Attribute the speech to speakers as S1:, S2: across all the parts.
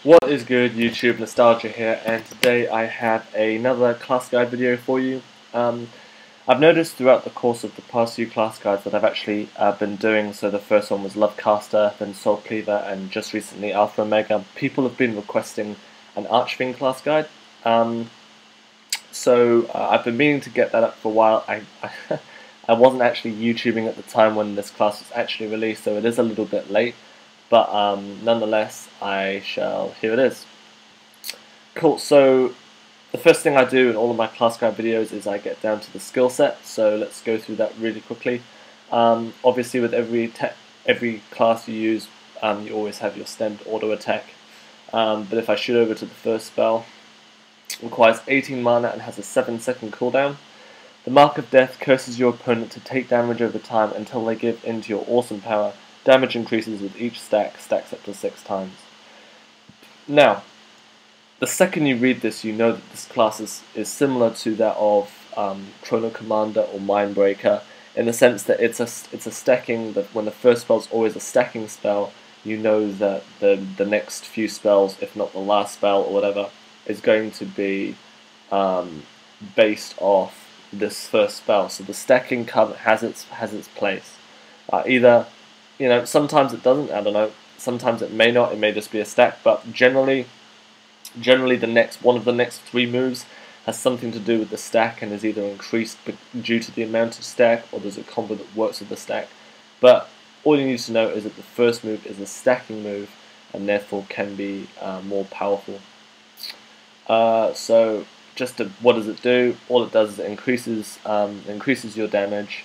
S1: What is good, YouTube? Nostalgia here, and today I have another class guide video for you. I've noticed throughout the course of the past few class guides that I've actually been doing, so the first one was Lovecaster, then Soul Cleaver, and just recently Alpha Omega. People have been requesting an Archfiend class guide, so I've been meaning to get that up for a while. I wasn't actually YouTubing at the time when this class was actually released, so it is a little bit late. But nonetheless, here it is. Cool, so the first thing I do in all of my class guide videos is I get down to the skill set, so let's go through that really quickly. Obviously with every class you use, you always have your stemmed auto attack, but if I shoot over to the first spell, it requires 18 mana and has a 7-second cooldown. The Mark of Death curses your opponent to take damage over time until they give in to your awesome power. Damage increases with each stack, stacks up to 6 times. Now, the second you read this, you know that this class is similar to that of Chrono Commander or Mindbreaker, in the sense that it's a stacking, that when the first spell is always a stacking spell, you know that the next few spells, if not the last spell or whatever, is going to be based off this first spell. So the stacking has its place. Either, you know, sometimes it doesn't, I don't know, sometimes it may not, it may just be a stack, but generally one of the next 3 moves has something to do with the stack and is either increased due to the amount of stack, or there's a combo that works with the stack. But all you need to know is that the first move is a stacking move and therefore can be more powerful. So just what does it do? All it does is it increases your damage.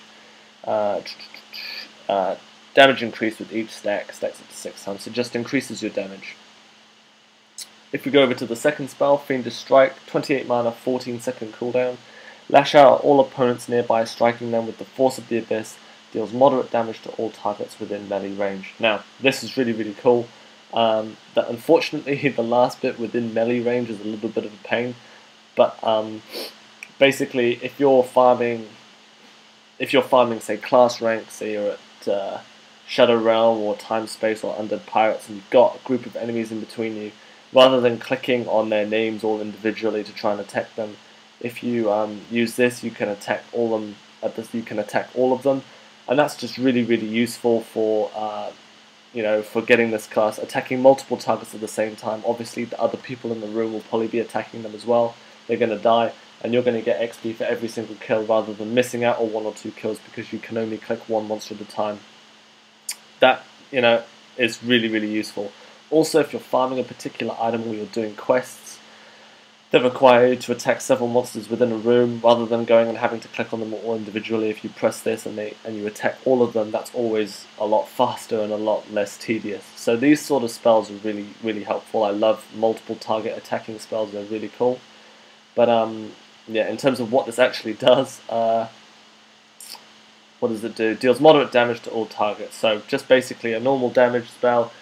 S1: Damage increase with each stack, stacks up to 6 times, so just increases your damage. If we go over to the second spell, Fiendish Strike, 28 mana, 14-second cooldown. Lash out at all opponents nearby, striking them with the force of the abyss, deals moderate damage to all targets within melee range. Now, this is really, really cool. That unfortunately the last bit within melee range is a little bit of a pain, but basically if you're farming, say class rank, say you're at Shadow Realm or Time Space or Undead Pirates, and you've got a group of enemies in between you, rather than clicking on their names all individually to try and attack them, if you use this, you can attack all of them, and that's just really, really useful for for getting this class, attacking multiple targets at the same time. Obviously, the other people in the room will probably be attacking them as well. They're going to die, and you're going to get XP for every single kill, rather than missing out on 1 or 2 kills because you can only click one monster at a time. That, is really, really useful. Also, if you're farming a particular item or you're doing quests that require you to attack several monsters within a room, rather than going and having to click on them all individually, if you press this and you attack all of them, that's always a lot faster and a lot less tedious. So these sort of spells are really, really helpful. I love multiple target attacking spells, they're really cool. But yeah, in terms of what this actually does, what does it do? Deals moderate damage to all targets. So just basically a normal damage spell,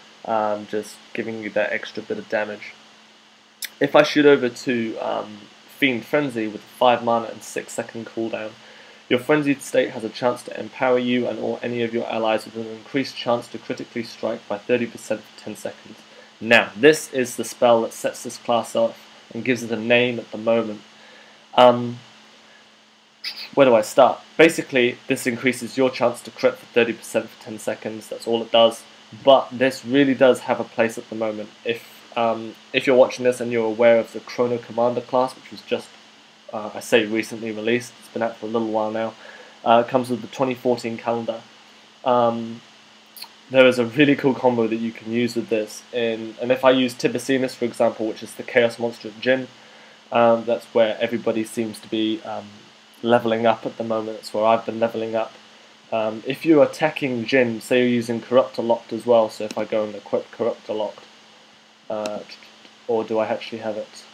S1: just giving you that extra bit of damage. If I shoot over to Fiend Frenzy with 5 mana and 6-second cooldown, your frenzied state has a chance to empower you and or any of your allies with an increased chance to critically strike by 30% for 10 seconds. Now, this is the spell that sets this class off and gives it a name at the moment. Where do I start? Basically, this increases your chance to crit for 30% for 10 seconds, that's all it does. But this really does have a place at the moment. If you're watching this and you're aware of the Chrono Commander class, which was just, I say recently released, it's been out for a little while now, it comes with the 2014 calendar. There is a really cool combo that you can use with this, and if I use Tibacinus, for example, which is the Chaos Monster at Jin, that's where everybody seems to be leveling up at the moment. That's where I've been leveling up. If you're attacking Jin, say you're using Corruptor Locked as well, so if I go and equip Corruptor Locked, or do I actually have it?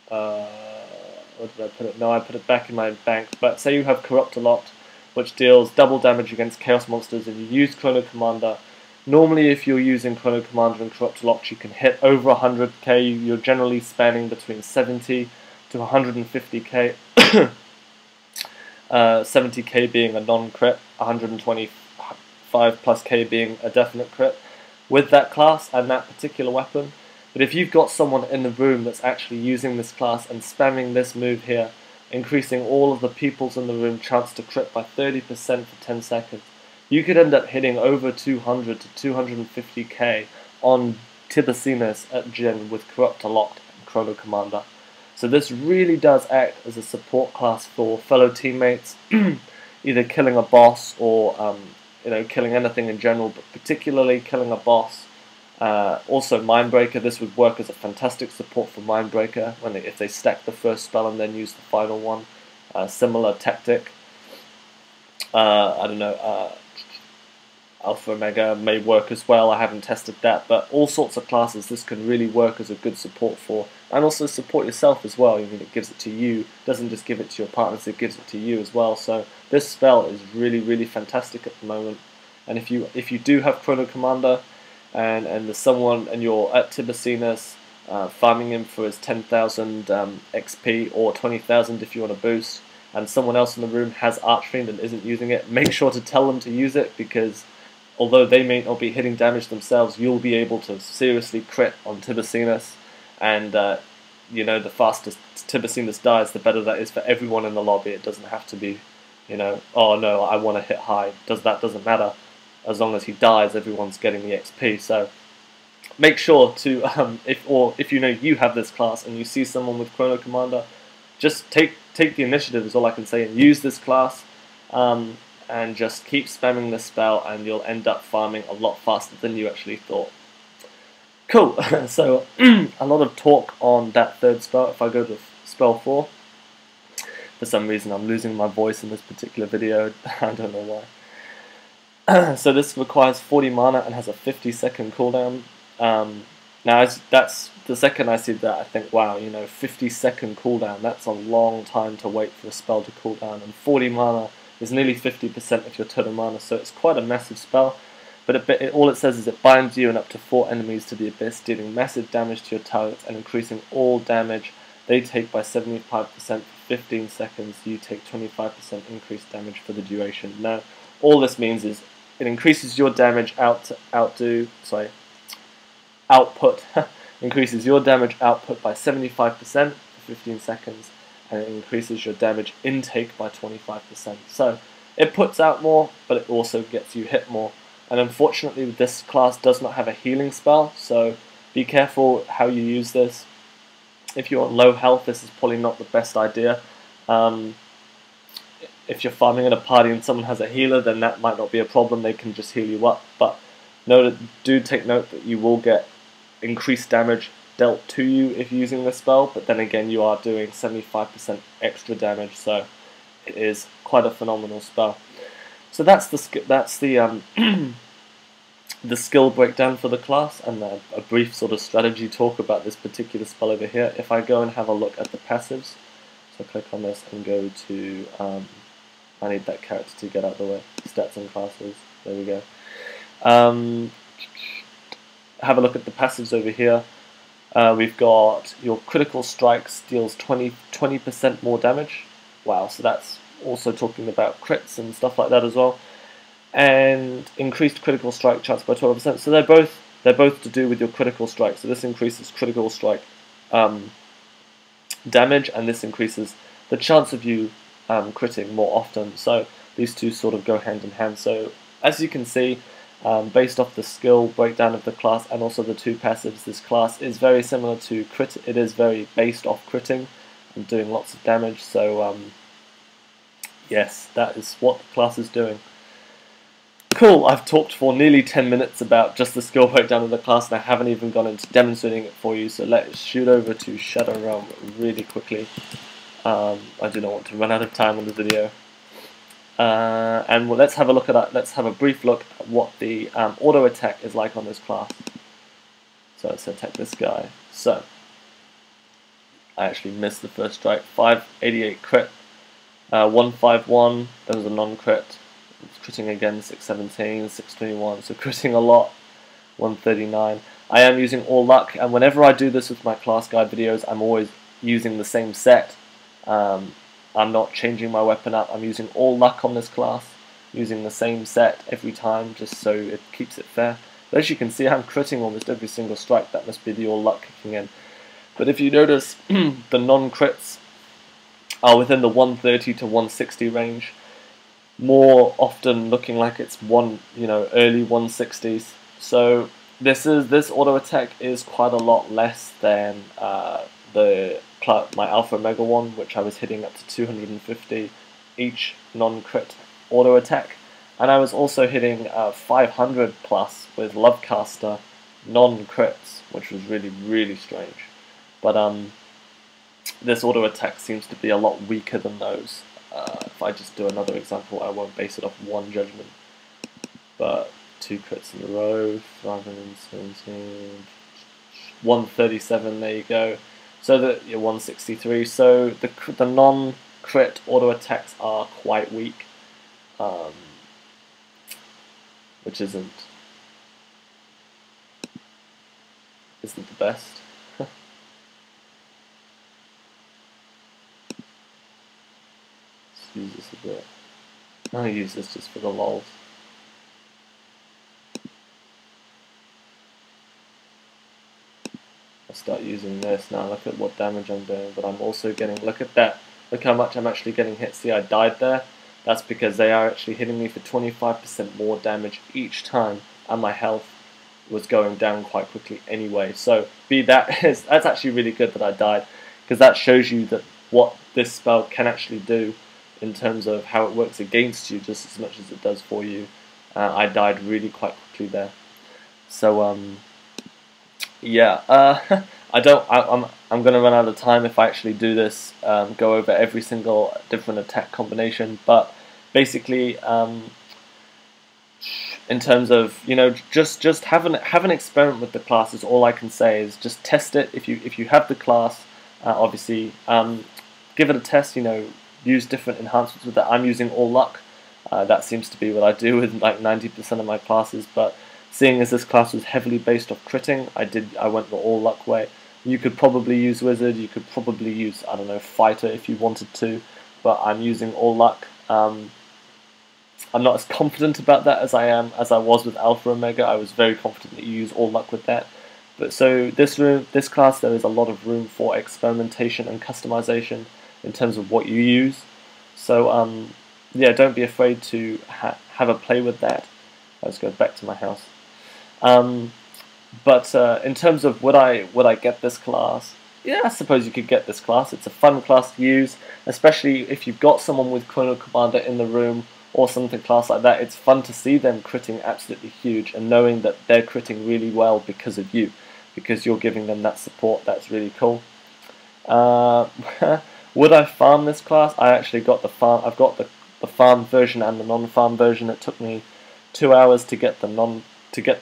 S1: Where did I put it? No, I put it back in my bank. But say you have Corruptor Locked, which deals double damage against Chaos Monsters, and you use Chrono Commander. Normally, if you're using Chrono Commander and Corruptor Locked, you can hit over 100k. You're generally spanning between 70 to 150k. 70k being a non-crit, 125 plus k being a definite crit. With that class and that particular weapon, But if you've got someone in the room that's actually using this class and spamming this move here, increasing all of the people's in the room chance to crit by 30% for 10 seconds, you could end up hitting over 200 to 250k on Tibacinus at Jin with Corruptor locked and Chrono Commander. So this really does act as a support class for fellow teammates, either killing a boss or killing anything in general, but particularly killing a boss. Also Mindbreaker, this would work as a fantastic support for Mindbreaker if they stack the first spell and then use the final one. Similar tactic. I don't know, Alpha Omega may work as well, I haven't tested that, but all sorts of classes this can really work as a good support for, and also support yourself as well. I mean, it gives it to you, doesn't just give it to your partners, it gives it to you as well. So this spell is really, really fantastic at the moment. And if you do have Chrono Commander, and there's someone, and you're at Tibacinus, farming him for his 10,000 XP, or 20,000 if you want to boost, and someone else in the room has Archfiend and isn't using it, make sure to tell them to use it, because although they may not be hitting damage themselves, you'll be able to seriously crit on Tibacinus, and the faster Tibacinus dies, the better that is for everyone in the lobby. It doesn't have to be, oh no, I want to hit high. That doesn't matter. As long as he dies, everyone's getting the XP. So make sure to, if you have this class and you see someone with Chrono Commander, just take the initiative is all I can say, and use this class. And just keep spamming this spell, and you'll end up farming a lot faster than you actually thought. Cool, so a lot of talk on that third spell. If I go to spell 4, for some reason I'm losing my voice in this particular video, I don't know why. So this requires 40 mana and has a 50-second cooldown. Now that's the second I see that, I think, wow, 50-second cooldown, that's a long time to wait for a spell to cool down, and 40 mana is nearly 50% of your total mana, so it's quite a massive spell. But all it says is it binds you and up to 4 enemies to the Abyss, dealing massive damage to your targets and increasing all damage they take by 75% for 15 seconds. You take 25% increased damage for the duration. Now, all this means is it increases your damage output, increases your damage output by 75% for 15 seconds, and it increases your damage intake by 25%. So it puts out more, but it also gets you hit more. And unfortunately, this class does not have a healing spell, so be careful how you use this. If you're on low health, this is probably not the best idea. If you're farming in a party and someone has a healer, then that might not be a problem, they can just heal you up. But do take note that you will get increased damage dealt to you if using this spell, but then again you are doing 75% extra damage, so it is quite a phenomenal spell. So that's the the skill breakdown for the class, and a brief sort of strategy talk about this particular spell over here. If I go and have a look at the passives, so click on this and go to, I need that character to get out of the way, stats and classes, there we go. Have a look at the passives over here. We've got your critical strikes deals 20% more damage. Wow, so that's also talking about crits and stuff like that as well. And increased critical strike chance by 12%. So they're both to do with your critical strike. So this increases critical strike damage, and this increases the chance of you critting more often. So these two sort of go hand in hand. So as you can see, based off the skill breakdown of the class and also the two passives, this class is very similar to crit. It is very based off critting and doing lots of damage. So yes, that is what the class is doing. Cool, I've talked for nearly 10 minutes about just the skill breakdown of the class, and I haven't even gone into demonstrating it for you, so let's shoot over to Shadow Realm really quickly. I do not want to run out of time on the video. And let's have a look at that. Let's have a brief look at what the auto attack is like on this class. So let's attack this guy. So I actually missed the first strike. 588 crit, 151. That was a non-crit. It's critting again. 617, 621. So critting a lot. 139. I am using all luck, and whenever I do this with my class guide videos, I'm always using the same set. I'm not changing my weapon up. I'm using all luck on this class, using the same set every time, just so it keeps it fair. But as you can see, I'm critting almost every single strike. That must be the all luck kicking in. But if you notice, the non-crits are within the 130 to 160 range, more often looking like it's early 160s. So this auto attack is quite a lot less than my Alpha Omega one, which I was hitting up to 250 each non-crit auto attack, and I was also hitting 500 plus with Lovecaster non-crits, which was really strange. But this auto attack seems to be a lot weaker than those. If I just do another example, I won't base it off one judgment, but 2 crits in a row, 517, 137, there you go. So that you're 163. So the non-crit auto attacks are quite weak, which isn't the best. Use this a bit. I'll use this just for the lols. I'll start using this now. Look at what damage I'm doing, but I'm also getting. Look at that. Look how much I'm actually getting hit. See, I died there. That's because they are actually hitting me for 25% more damage each time, and my health was going down quite quickly anyway. So, that's actually really good that I died, because that shows you that what this spell can actually do in terms of how it works against you just as much as it does for you. I died really quite quickly there. So yeah, I'm gonna run out of time if I actually do this, go over every single different attack combination. But basically, in terms of just have an experiment with the class is all I can say. Is just test it. If you have the class, obviously give it a test. Use different enhancements with that. I'm using all luck. That seems to be what I do with like 90% of my classes. But seeing as this class was heavily based off critting, I went the all luck way. You could probably use wizard. You could probably use, I don't know, fighter if you wanted to. But I'm using all luck. I'm not as confident about that as I was with Alpha Omega. I was very confident that you use all luck with that. But so this class, there is a lot of room for experimentation and customization in terms of what you use. So yeah, don't be afraid to have a play with that. Let's go back to my house. But in terms of would I get this class? Yeah, I suppose you could get this class. It's a fun class to use, especially if you've got someone with Chrono Commander in the room or something class like that. It's fun to see them critting absolutely huge and knowing that they're critting really well because of you, because you're giving them that support. That's really cool. Would I farm this class? I actually got the farm. I've got the farmed version and the non-farmed version. It took me 2 hours to get the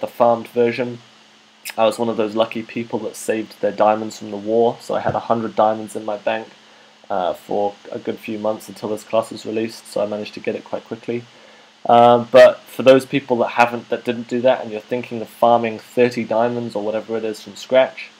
S1: farmed version. I was one of those lucky people that saved their diamonds from the war, so I had 100 diamonds in my bank for a good few months until this class was released. So I managed to get it quite quickly. But for those people that didn't do that, and you're thinking of farming 30 diamonds or whatever it is from scratch,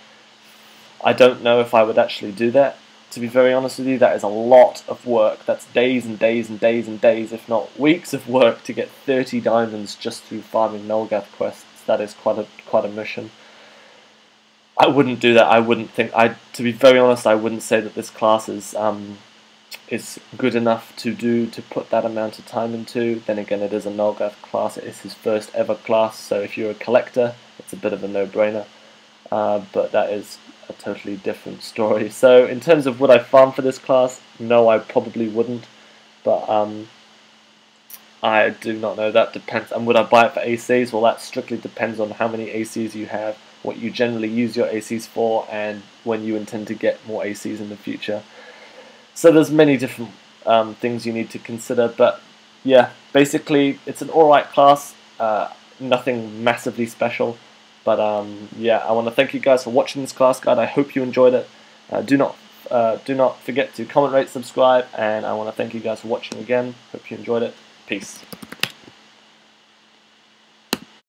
S1: I don't know if I would actually do that. To be very honest with you, that is a lot of work. That's days and days and days and days, if not weeks of work to get 30 diamonds just through farming Nulgath quests. That is quite a mission. I wouldn't do that. I wouldn't think. To be very honest, I wouldn't say that this class is good enough to put that amount of time into. Then again, it is a Nulgath class. It is his first ever class, so if you're a collector, it's a bit of a no-brainer. But that is a totally different story. So in terms of would I farm for this class, no, I probably wouldn't. But I do not know. That depends. And would I buy it for ACs? Well, that strictly depends on how many ACs you have, what you generally use your ACs for, and when you intend to get more ACs in the future. So there's many different things you need to consider. But yeah, basically it's an alright class. Nothing massively special. But yeah, I want to thank you guys for watching this class guide. I hope you enjoyed it. Do not forget to comment, rate, subscribe, and I want to thank you guys for watching again. Hope you enjoyed it. Peace.